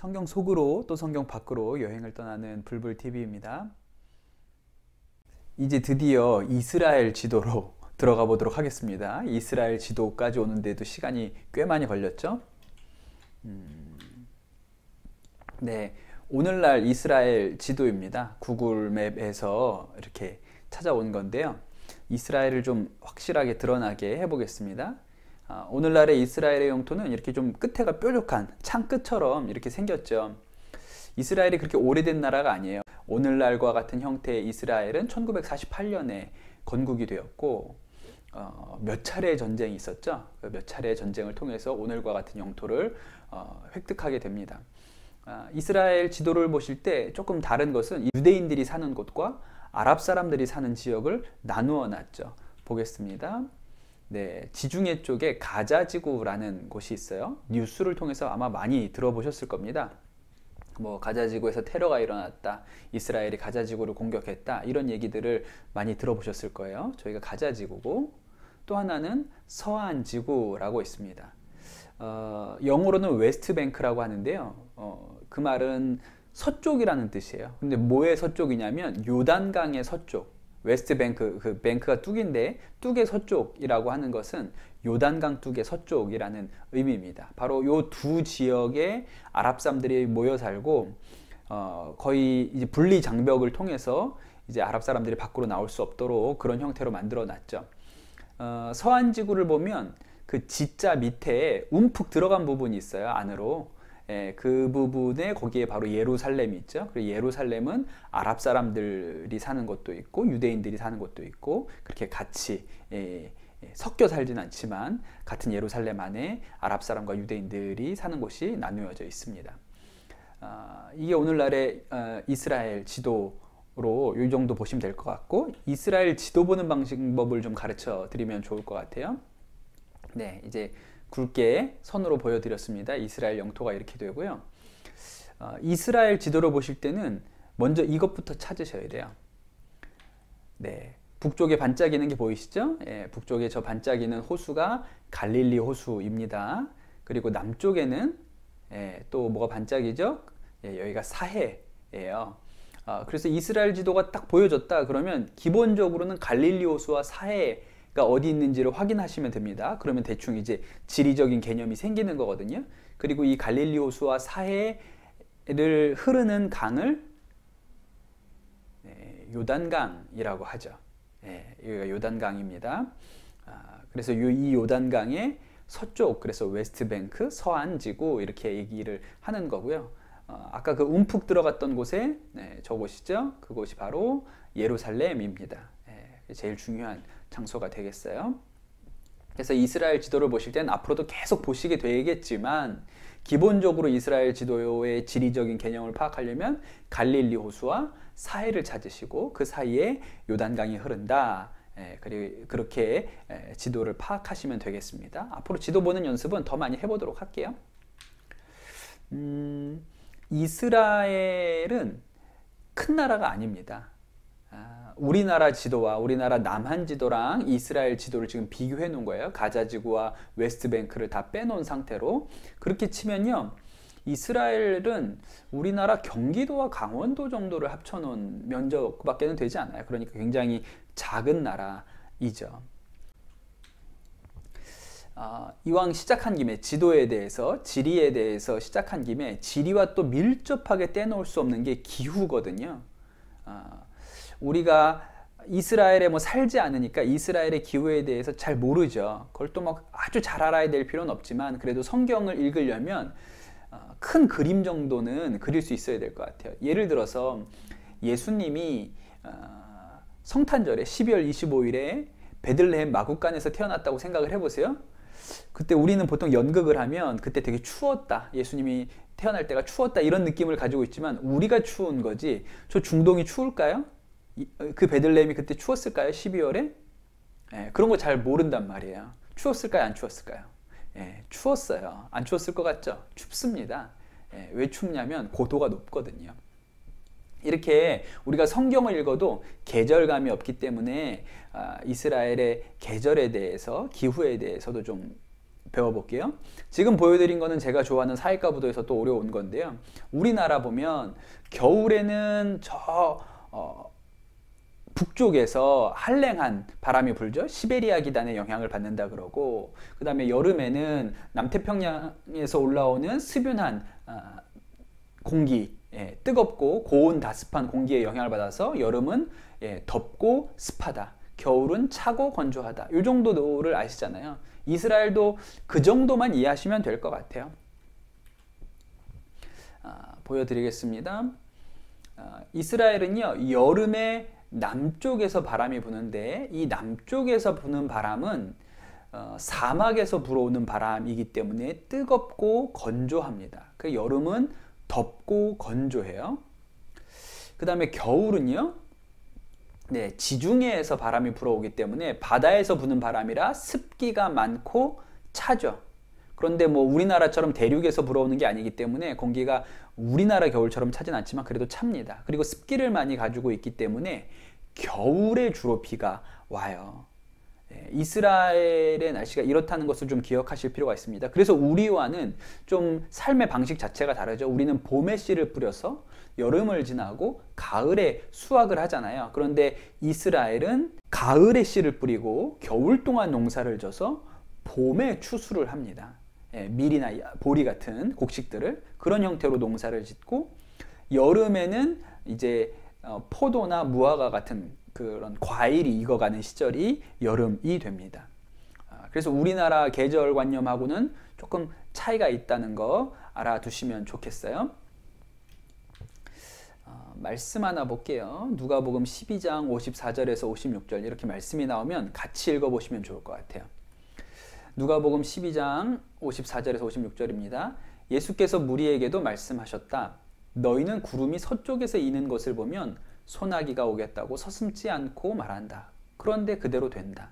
성경 속으로 또 성경 밖으로 여행을 떠나는 불불TV입니다. 이제 드디어 이스라엘 지도로 들어가 보도록 하겠습니다. 이스라엘 지도까지 오는데도 시간이 꽤 많이 걸렸죠. 네, 오늘날 이스라엘 지도입니다. 구글 맵에서 이렇게 찾아온 건데요. 이스라엘을 좀 확실하게 드러나게 해보겠습니다. 오늘날의 이스라엘의 영토는 이렇게 좀 끝에가 뾰족한 창 끝처럼 이렇게 생겼죠. 이스라엘이 그렇게 오래된 나라가 아니에요. 오늘날과 같은 형태의 이스라엘은 1948년에 건국이 되었고 몇 차례의 전쟁이 있었죠. 몇 차례의 전쟁을 통해서 오늘과 같은 영토를 획득하게 됩니다. 이스라엘 지도를 보실 때 조금 다른 것은 유대인들이 사는 곳과 아랍 사람들이 사는 지역을 나누어 놨죠. 보겠습니다. 네, 지중해 쪽에 가자지구라는 곳이 있어요. 뉴스를 통해서 아마 많이 들어보셨을 겁니다. 뭐 가자지구에서 테러가 일어났다, 이스라엘이 가자지구를 공격했다, 이런 얘기들을 많이 들어보셨을 거예요. 저희가 가자지구고, 또 하나는 서안지구라고 있습니다. 영어로는 웨스트뱅크라고 하는데요. 그 말은 서쪽이라는 뜻이에요. 근데 뭐의 서쪽이냐면 요단강의 서쪽. 웨스트뱅크, 그 뱅크가 뚝인데 뚝의 서쪽이라고 하는 것은 요단강 뚝의 서쪽이라는 의미입니다. 바로 요 두 지역에 아랍 사람들이 모여 살고 거의 이제 분리 장벽을 통해서 이제 아랍 사람들이 밖으로 나올 수 없도록 그런 형태로 만들어 놨죠. 서안지구를 보면 그 지자 밑에 움푹 들어간 부분이 있어요, 안으로. 그 부분에 거기에 바로 예루살렘이 있죠. 그리고 예루살렘은 아랍 사람들이 사는 곳도 있고 유대인들이 사는 곳도 있고 그렇게 같이 섞여 살진 않지만 같은 예루살렘 안에 아랍 사람과 유대인들이 사는 곳이 나누어져 있습니다. 이게 오늘날의 이스라엘 지도로 이 정도 보시면 될 것 같고, 이스라엘 지도 보는 방법을 좀 가르쳐 드리면 좋을 것 같아요. 네, 이제 굵게 선으로 보여드렸습니다. 이스라엘 영토가 이렇게 되고요. 이스라엘 지도를 보실 때는 먼저 이것부터 찾으셔야 돼요. 네, 북쪽에 반짝이는 게 보이시죠? 북쪽에 저 반짝이는 호수가 갈릴리 호수입니다. 그리고 남쪽에는 또 뭐가 반짝이죠? 여기가 사해예요. 그래서 이스라엘 지도가 딱 보여졌다 그러면 기본적으로는 갈릴리 호수와 사해 어디 있는지를 확인하시면 됩니다. 그러면 대충 이제 지리적인 개념이 생기는 거거든요. 그리고 이 갈릴리 호수와 사해를 흐르는 강을 요단강이라고 하죠. 여기가 요단강입니다. 그래서 이 요단강의 서쪽, 그래서 웨스트뱅크, 서안지구 이렇게 얘기를 하는 거고요. 아까 그 움푹 들어갔던 곳에 저곳이죠. 그곳이 바로 예루살렘입니다. 제일 중요한 장소가 되겠어요. 그래서 이스라엘 지도를 보실 때는 앞으로도 계속 보시게 되겠지만 기본적으로 이스라엘 지도의 지리적인 개념을 파악하려면 갈릴리 호수와 사해를 찾으시고 그 사이에 요단강이 흐른다. 그리고 그렇게 지도를 파악하시면 되겠습니다. 앞으로 지도 보는 연습은 더 많이 해보도록 할게요. 이스라엘은 큰 나라가 아닙니다. 우리나라 지도와 우리나라 남한 지도랑 이스라엘 지도를 지금 비교해 놓은 거예요. 가자지구와 웨스트뱅크를 다 빼놓은 상태로. 그렇게 치면요, 이스라엘은 우리나라 경기도와 강원도 정도를 합쳐놓은 면적밖에는 되지 않아요. 그러니까 굉장히 작은 나라이죠. 이왕 시작한 김에 지도에 대해서, 지리에 대해서 시작한 김에 지리와 또 밀접하게 떼놓을 수 없는 게 기후거든요. 우리가 이스라엘에 뭐 살지 않으니까 이스라엘의 기후에 대해서 잘 모르죠. 그걸 또 막 아주 잘 알아야 될 필요는 없지만 그래도 성경을 읽으려면 큰 그림 정도는 그릴 수 있어야 될 것 같아요. 예를 들어서 예수님이 성탄절에 12월 25일에 베들레헴 마구간에서 태어났다고 생각을 해보세요. 그때 우리는 보통 연극을 하면 그때 되게 추웠다, 예수님이 태어날 때가 추웠다, 이런 느낌을 가지고 있지만 우리가 추운 거지 저 중동이 추울까요? 그 베들레헴이 그때 추웠을까요? 12월에? 그런 거 잘 모른단 말이에요. 추웠을까요? 안 추웠을까요? 추웠어요. 안 추웠을 것 같죠? 춥습니다. 왜 춥냐면 고도가 높거든요. 이렇게 우리가 성경을 읽어도 계절감이 없기 때문에 이스라엘의 계절에 대해서, 기후에 대해서도 좀 배워볼게요. 지금 보여드린 거는 제가 좋아하는 사회과부도에서 또 오려온 건데요. 우리나라 보면 겨울에는 북쪽에서 한랭한 바람이 불죠. 시베리아 기단의 영향을 받는다 그러고, 그 다음에 여름에는 남태평양에서 올라오는 습윤한 공기, 뜨겁고 고온 다습한 공기의 영향을 받아서 여름은 덥고 습하다, 겨울은 차고 건조하다. 이 정도를 아시잖아요. 이스라엘도 그 정도만 이해하시면 될 것 같아요. 보여드리겠습니다. 이스라엘은요, 여름에 남쪽에서 바람이 부는데, 이 남쪽에서 부는 바람은 사막에서 불어오는 바람이기 때문에 뜨겁고 건조합니다. 그 여름은 덥고 건조해요. 그 다음에 겨울은요, 지중해에서 바람이 불어오기 때문에 바다에서 부는 바람이라 습기가 많고 차죠. 그런데 뭐 우리나라처럼 대륙에서 불어오는 게 아니기 때문에 공기가 우리나라 겨울처럼 차진 않지만 그래도 찹니다. 그리고 습기를 많이 가지고 있기 때문에 겨울에 주로 비가 와요. 이스라엘의 날씨가 이렇다는 것을 좀 기억하실 필요가 있습니다. 그래서 우리와는 좀 삶의 방식 자체가 다르죠. 우리는 봄에 씨를 뿌려서 여름을 지나고 가을에 수확을 하잖아요. 그런데 이스라엘은 가을에 씨를 뿌리고 겨울 동안 농사를 져서 봄에 추수를 합니다. 밀이나 보리 같은 곡식들을 그런 형태로 농사를 짓고, 여름에는 이제 포도나 무화과 같은 그런 과일이 익어가는 시절이 여름이 됩니다. 그래서 우리나라 계절관념하고는 조금 차이가 있다는 거 알아두시면 좋겠어요. 말씀 하나 볼게요. 누가복음 12장 54절에서 56절 이렇게 말씀이 나오면 같이 읽어보시면 좋을 것 같아요. 누가복음 12장 54절에서 56절입니다. 예수께서 무리에게도 말씀하셨다. 너희는 구름이 서쪽에서 이는 것을 보면 소나기가 오겠다고 서슴지 않고 말한다. 그런데 그대로 된다.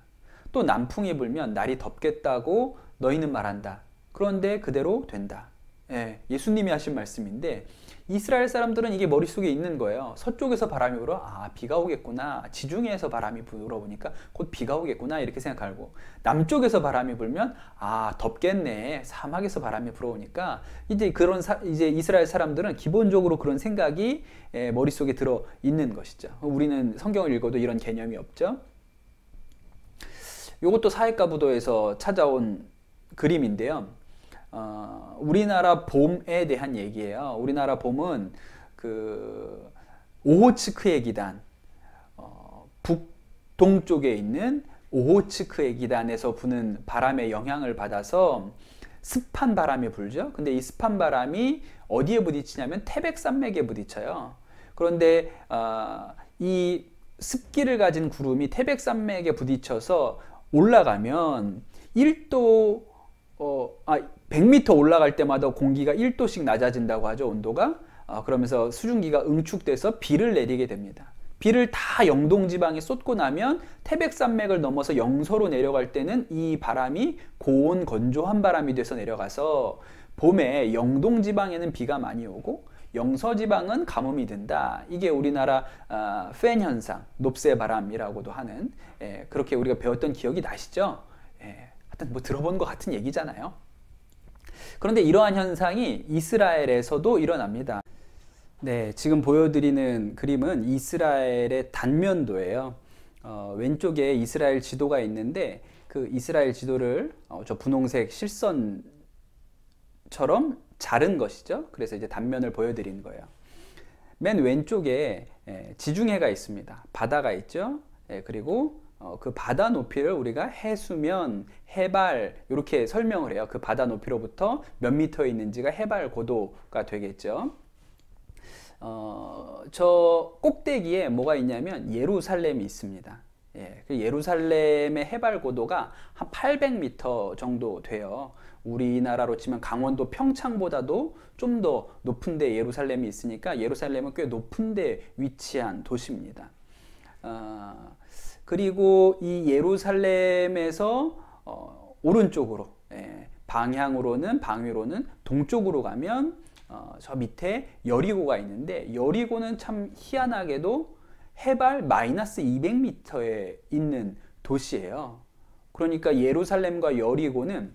또 남풍이 불면 날이 덥겠다고 너희는 말한다. 그런데 그대로 된다. 예수님이 하신 말씀인데, 이스라엘 사람들은 이게 머릿속에 있는 거예요. 서쪽에서 바람이 불어, 비가 오겠구나. 지중해에서 바람이 불어오니까 곧 비가 오겠구나, 이렇게 생각하고, 남쪽에서 바람이 불면 덥겠네. 사막에서 바람이 불어오니까 이제 이제 이스라엘 사람들은 기본적으로 그런 생각이 머릿속에 들어 있는 것이죠. 우리는 성경을 읽어도 이런 개념이 없죠. 이것도 사회과부도에서 찾아온 그림인데요. 우리나라 봄에 대한 얘기예요. 우리나라 봄은 그 오호츠크의 기단, 북동쪽에 있는 오호츠크의 기단에서 부는 바람의 영향을 받아서 습한 바람이 불죠. 근데 이 습한 바람이 어디에 부딪히냐면 태백산맥에 부딪혀요. 그런데 이 습기를 가진 구름이 태백산맥에 부딪혀서 올라가면 100m 올라갈 때마다 공기가 1도씩 낮아진다고 하죠, 온도가. 그러면서 수증기가 응축돼서 비를 내리게 됩니다. 비를 다 영동지방에 쏟고 나면 태백산맥을 넘어서 영서로 내려갈 때는 이 바람이 고온 건조한 바람이 돼서 내려가서 봄에 영동지방에는 비가 많이 오고 영서지방은 가뭄이 든다. 이게 우리나라 팬 현상, 높새 바람이라고도 하는, 그렇게 우리가 배웠던 기억이 나시죠? 하여튼 뭐 들어본 것 같은 얘기잖아요. 그런데 이러한 현상이 이스라엘에서도 일어납니다. 지금 보여드리는 그림은 이스라엘의 단면도예요. 왼쪽에 이스라엘 지도가 있는데, 그 이스라엘 지도를 저 분홍색 실선처럼 자른 것이죠. 그래서 이제 단면을 보여드리는 거예요. 맨 왼쪽에 지중해가 있습니다. 바다가 있죠. 그리고 그 바다 높이를 우리가 해수면, 해발 이렇게 설명을 해요. 그 바다 높이로부터 몇 미터에 있는지가 해발 고도가 되겠죠. 저 꼭대기에 뭐가 있냐면 예루살렘이 있습니다. 그 예루살렘의 해발 고도가 한 800m 정도 돼요. 우리나라로 치면 강원도 평창보다도 좀 더 높은데 예루살렘이 있으니까 예루살렘은 꽤 높은데 위치한 도시입니다. 그리고 이 예루살렘에서 오른쪽으로 방위로는 동쪽으로 가면 저 밑에 여리고가 있는데, 여리고는 참 희한하게도 해발 마이너스 200m에 있는 도시예요. 그러니까 예루살렘과 여리고는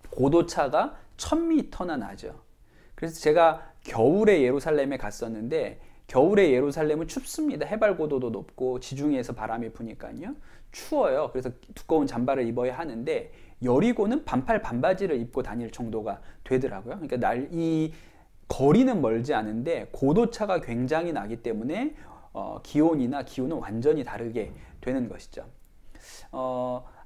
고도차가 1000m나 나죠. 그래서 제가 겨울에 예루살렘에 갔었는데 겨울에 예루살렘은 춥습니다. 해발 고도도 높고 지중해에서 바람이 부니까요. 추워요. 그래서 두꺼운 잠바를 입어야 하는데 여리고는 반팔 반바지를 입고 다닐 정도가 되더라고요. 그러니까 이 거리는 멀지 않은데 고도차가 굉장히 나기 때문에 기온이나 기후는 완전히 다르게 되는 것이죠.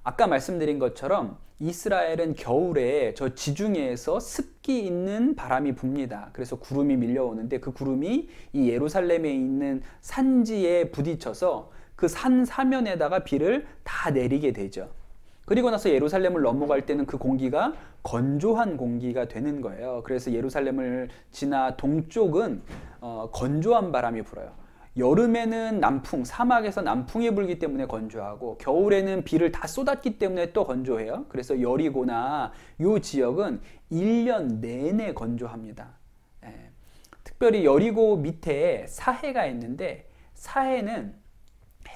아까 말씀드린 것처럼 이스라엘은 겨울에 저 지중해에서 습기 있는 바람이 붑니다. 그래서 구름이 밀려오는데 그 구름이 이 예루살렘에 있는 산지에 부딪혀서 그 산 사면에다가 비를 다 내리게 되죠. 그리고 나서 예루살렘을 넘어갈 때는 그 공기가 건조한 공기가 되는 거예요. 그래서 예루살렘을 지나 동쪽은 건조한 바람이 불어요. 여름에는 남풍, 사막에서 남풍이 불기 때문에 건조하고 겨울에는 비를 다 쏟았기 때문에 또 건조해요. 그래서 여리고나 이 지역은 1년 내내 건조합니다. 특별히 여리고 밑에 사해가 있는데 사해는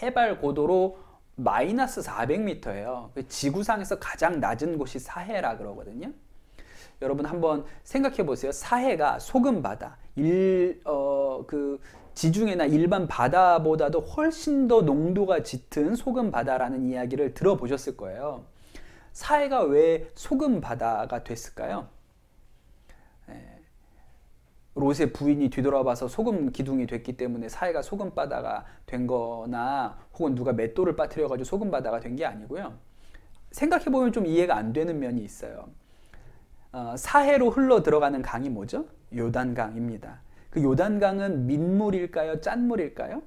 해발 고도로 마이너스 400m예요. 지구상에서 가장 낮은 곳이 사해라 그러거든요. 여러분 한번 생각해 보세요. 사해가 소금 바다, 지중해나 일반 바다보다도 훨씬 더 농도가 짙은 소금 바다라는 이야기를 들어보셨을 거예요. 사해가 왜 소금 바다가 됐을까요? 롯의 부인이 뒤돌아봐서 소금 기둥이 됐기 때문에 사해가 소금 바다가 된 거나 혹은 누가 맷돌을 빠뜨려 가지고 소금 바다가 된 게 아니고요. 생각해 보면 좀 이해가 안 되는 면이 있어요. 사해로 흘러 들어가는 강이 뭐죠? 요단강입니다. 그 요단강은 민물일까요? 짠물일까요?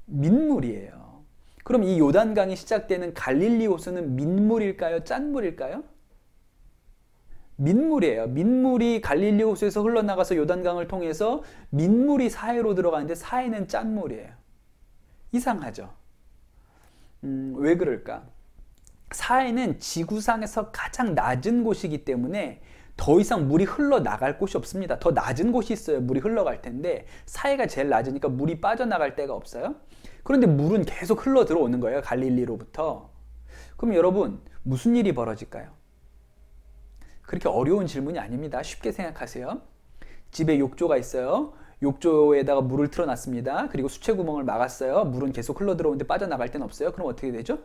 민물이에요. 그럼 이 요단강이 시작되는 갈릴리 호수는 민물일까요? 짠물일까요? 민물이에요. 민물이 갈릴리 호수에서 흘러나가서 요단강을 통해서 민물이 사해로 들어가는데 사해는 짠물이에요. 이상하죠? 왜 그럴까? 사해는 지구상에서 가장 낮은 곳이기 때문에 더 이상 물이 흘러나갈 곳이 없습니다. 더 낮은 곳이 있어요. 물이 흘러갈 텐데 사해가 제일 낮으니까 물이 빠져나갈 데가 없어요. 그런데 물은 계속 흘러 들어오는 거예요. 갈릴리로부터. 그럼 여러분 무슨 일이 벌어질까요? 그렇게 어려운 질문이 아닙니다. 쉽게 생각하세요. 집에 욕조가 있어요. 욕조에다가 물을 틀어놨습니다. 그리고 수채구멍을 막았어요. 물은 계속 흘러 들어오는데 빠져나갈 데는 없어요. 그럼 어떻게 되죠?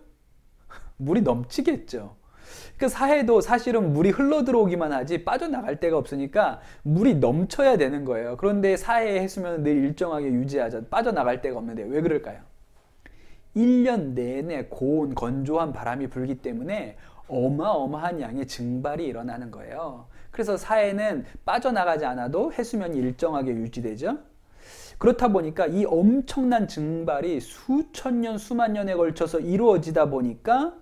물이 넘치겠죠. 그러니까 사해도 사실은 물이 흘러 들어오기만 하지 빠져나갈 데가 없으니까 물이 넘쳐야 되는 거예요. 그런데 사해의 해수면은 늘 일정하게 유지하자. 빠져나갈 데가 없는데 왜 그럴까요? 1년 내내 고온 건조한 바람이 불기 때문에 어마어마한 양의 증발이 일어나는 거예요. 그래서 사해는 빠져나가지 않아도 해수면이 일정하게 유지되죠. 그렇다 보니까 이 엄청난 증발이 수천 년, 수만 년에 걸쳐서 이루어지다 보니까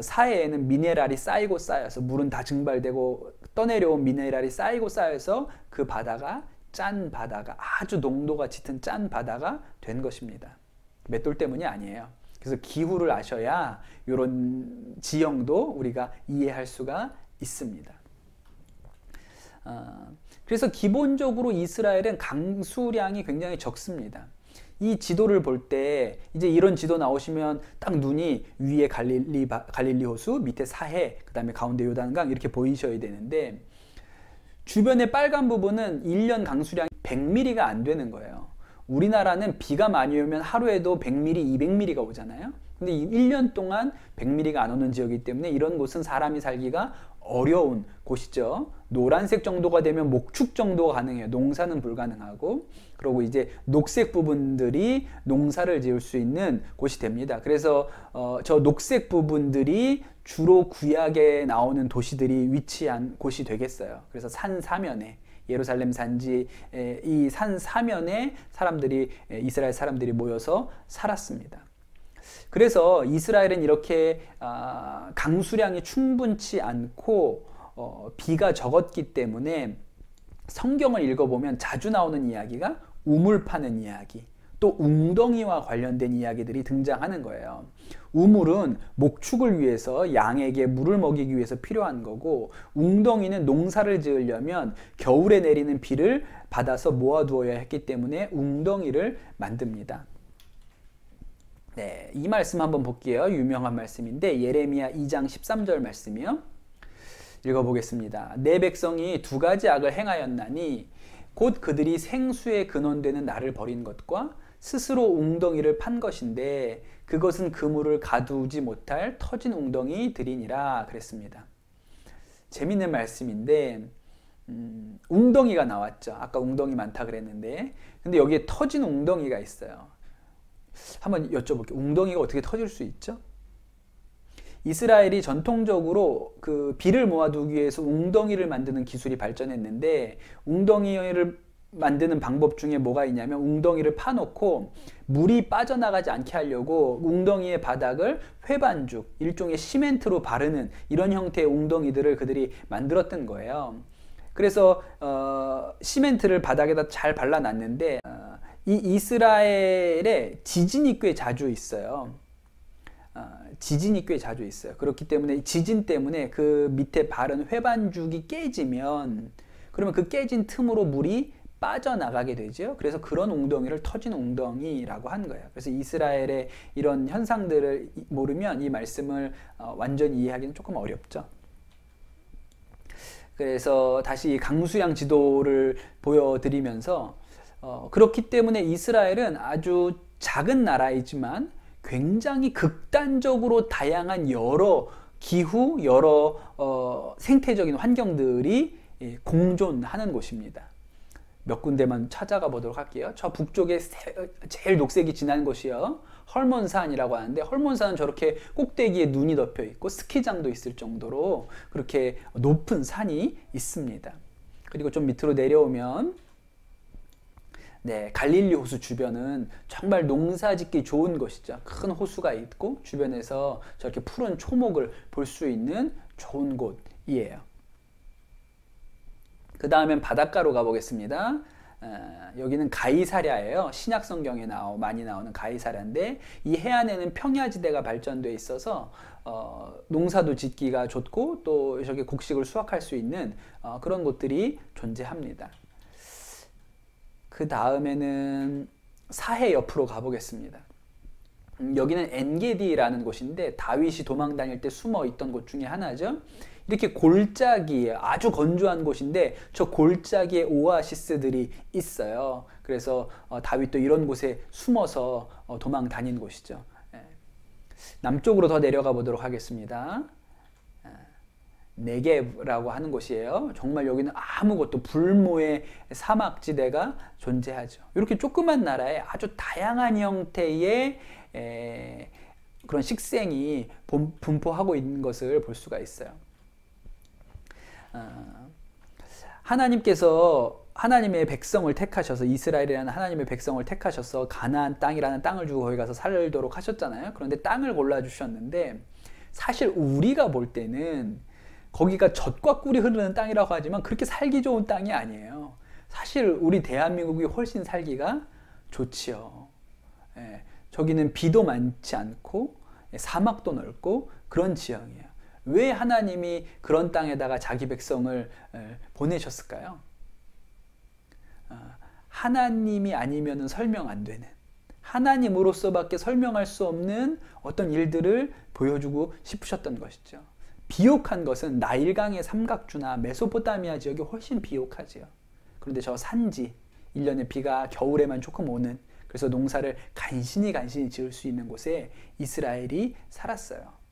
사해에는 미네랄이 쌓이고 쌓여서 물은 다 증발되고 떠내려온 미네랄이 쌓이고 쌓여서 그 바다가 짠 바다가 아주 농도가 짙은 짠 바다가 된 것입니다. 맷돌 때문이 아니에요. 그래서 기후를 아셔야 이런 지형도 우리가 이해할 수가 있습니다. 그래서 기본적으로 이스라엘은 강수량이 굉장히 적습니다. 이 지도를 볼 때 이제 이런 지도 나오시면 딱 눈이 위에 갈릴리 호수, 밑에 사해, 그 다음에 가운데 요단강 이렇게 보이셔야 되는데 주변의 빨간 부분은 1년 강수량이 100mm가 안 되는 거예요. 우리나라는 비가 많이 오면 하루에도 100mm, 200mm가 오잖아요. 근데 1년 동안 100mm가 안 오는 지역이기 때문에 이런 곳은 사람이 살기가 어려운 곳이죠. 노란색 정도가 되면 목축 정도가 가능해요. 농사는 불가능하고. 그리고 이제 녹색 부분들이 농사를 지을 수 있는 곳이 됩니다. 그래서 저 녹색 부분들이 주로 구약에 나오는 도시들이 위치한 곳이 되겠어요. 그래서 산 사면에 예루살렘 산지 이 산 사면에 사람들이 이스라엘 사람들이 모여서 살았습니다. 그래서 이스라엘은 이렇게 강수량이 충분치 않고 비가 적었기 때문에 성경을 읽어보면 자주 나오는 이야기가 우물 파는 이야기, 또 웅덩이와 관련된 이야기들이 등장하는 거예요. 우물은 목축을 위해서 양에게 물을 먹이기 위해서 필요한 거고, 웅덩이는 농사를 지으려면 겨울에 내리는 비를 받아서 모아두어야 했기 때문에 웅덩이를 만듭니다. 네, 이 말씀 한번 볼게요. 유명한 말씀인데 예레미야 2장 13절 말씀이요. 읽어보겠습니다. 내 백성이 두 가지 악을 행하였나니 곧 그들이 생수의 근원되는 나를 버린 것과 스스로 웅덩이를 판 것인데 그것은 그물을 가두지 못할 터진 웅덩이들이니라 그랬습니다. 재밌는 말씀인데 웅덩이가 나왔죠. 아까 웅덩이 많다 그랬는데 근데 여기에 터진 웅덩이가 있어요. 한번 여쭤볼게요. 웅덩이가 어떻게 터질 수 있죠? 이스라엘이 전통적으로 그 비를 모아두기 위해서 웅덩이를 만드는 기술이 발전했는데 웅덩이를 만드는 방법 중에 뭐가 있냐면 웅덩이를 파놓고 물이 빠져나가지 않게 하려고 웅덩이의 바닥을 회반죽, 일종의 시멘트로 바르는 이런 형태의 웅덩이들을 그들이 만들었던 거예요. 그래서 시멘트를 바닥에다 잘 발라놨는데 이 이스라엘에 지진이 꽤 자주 있어요. 지진이 꽤 자주 있어요. 그렇기 때문에 지진 때문에 그 밑에 바른 회반죽이 깨지면 그러면 그 깨진 틈으로 물이 빠져나가게 되죠. 그래서 그런 웅덩이를 터진 웅덩이라고 한 거예요. 그래서 이스라엘의 이런 현상들을 모르면 이 말씀을 완전히 이해하기는 조금 어렵죠. 그래서 다시 강수량 지도를 보여드리면서 그렇기 때문에 이스라엘은 아주 작은 나라이지만 굉장히 극단적으로 다양한 여러 기후, 여러 생태적인 환경들이 공존하는 곳입니다. 몇 군데만 찾아가 보도록 할게요. 저 북쪽에 제일 녹색이 진한 곳이요. 헐몬산이라고 하는데 헐몬산은 저렇게 꼭대기에 눈이 덮여 있고 스키장도 있을 정도로 그렇게 높은 산이 있습니다. 그리고 좀 밑으로 내려오면 네, 갈릴리 호수 주변은 정말 농사짓기 좋은 곳이죠. 큰 호수가 있고 주변에서 저렇게 푸른 초목을 볼 수 있는 좋은 곳이에요. 그 다음엔 바닷가로 가보겠습니다. 여기는 가이사랴예요. 신약 성경에 많이 나오는 가이사랴인데 이 해안에는 평야지대가 발전되어 있어서 농사도 짓기가 좋고 또 저기 곡식을 수확할 수 있는 그런 곳들이 존재합니다. 그 다음에는 사해 옆으로 가보겠습니다. 여기는 엔게디라는 곳인데 다윗이 도망 다닐 때 숨어 있던 곳 중에 하나죠. 이렇게 골짜기에 아주 건조한 곳인데 저 골짜기에 오아시스들이 있어요. 그래서 다윗도 이런 곳에 숨어서 도망 다닌 곳이죠. 남쪽으로 더 내려가 보도록 하겠습니다. 네겝라고 하는 곳이에요. 정말 여기는 아무것도 불모의 사막지대가 존재하죠. 이렇게 조그만 나라에 아주 다양한 형태의 그런 식생이 분포하고 있는 것을 볼 수가 있어요. 하나님께서 하나님의 백성을 택하셔서 이스라엘이라는 하나님의 백성을 택하셔서 가나안 땅이라는 땅을 주고 거기 가서 살도록 하셨잖아요. 그런데 땅을 골라주셨는데 사실 우리가 볼 때는 거기가 젖과 꿀이 흐르는 땅이라고 하지만 그렇게 살기 좋은 땅이 아니에요. 사실 우리 대한민국이 훨씬 살기가 좋지요. 저기는 비도 많지 않고 사막도 넓고 그런 지형이에요. 왜 하나님이 그런 땅에다가 자기 백성을 보내셨을까요? 하나님이 아니면 설명 안 되는, 하나님으로서밖에 설명할 수 없는 어떤 일들을 보여주고 싶으셨던 것이죠. 비옥한 것은 나일강의 삼각주나 메소포타미아 지역이 훨씬 비옥하지요. 그런데 저 산지, 1년에 비가 겨울에만 조금 오는, 그래서 농사를 간신히 지을 수 있는 곳에 이스라엘이 살았어요.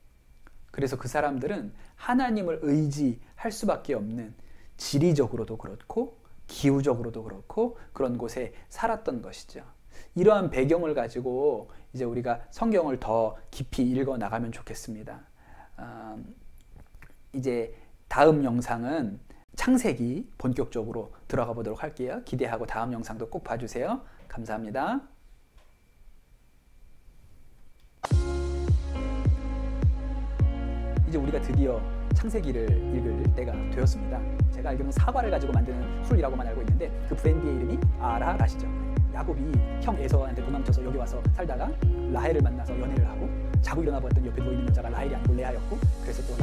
그래서 그 사람들은 하나님을 의지할 수밖에 없는, 지리적으로도 그렇고 기후적으로도 그렇고 그런 곳에 살았던 것이죠. 이러한 배경을 가지고 이제 우리가 성경을 더 깊이 읽어 나가면 좋겠습니다. 이제 다음 영상은 창세기 본격적으로 들어가 보도록 할게요. 기대하고 다음 영상도 꼭 봐주세요. 감사합니다. 이제 우리가 드디어 창세기를 읽을 때가 되었습니다. 제가 알기로는 사과를 가지고 만드는 술이라고만 알고 있는데 그 브랜디의 이름이 아라라시죠. 야곱이 형 에서한테 도망쳐서 여기 와서 살다가 라헬을 만나서 연애를 하고 자고 일어나 보았더니 옆에 누워있는 여자가 라헬이 아니고 레아였고, 그래서 또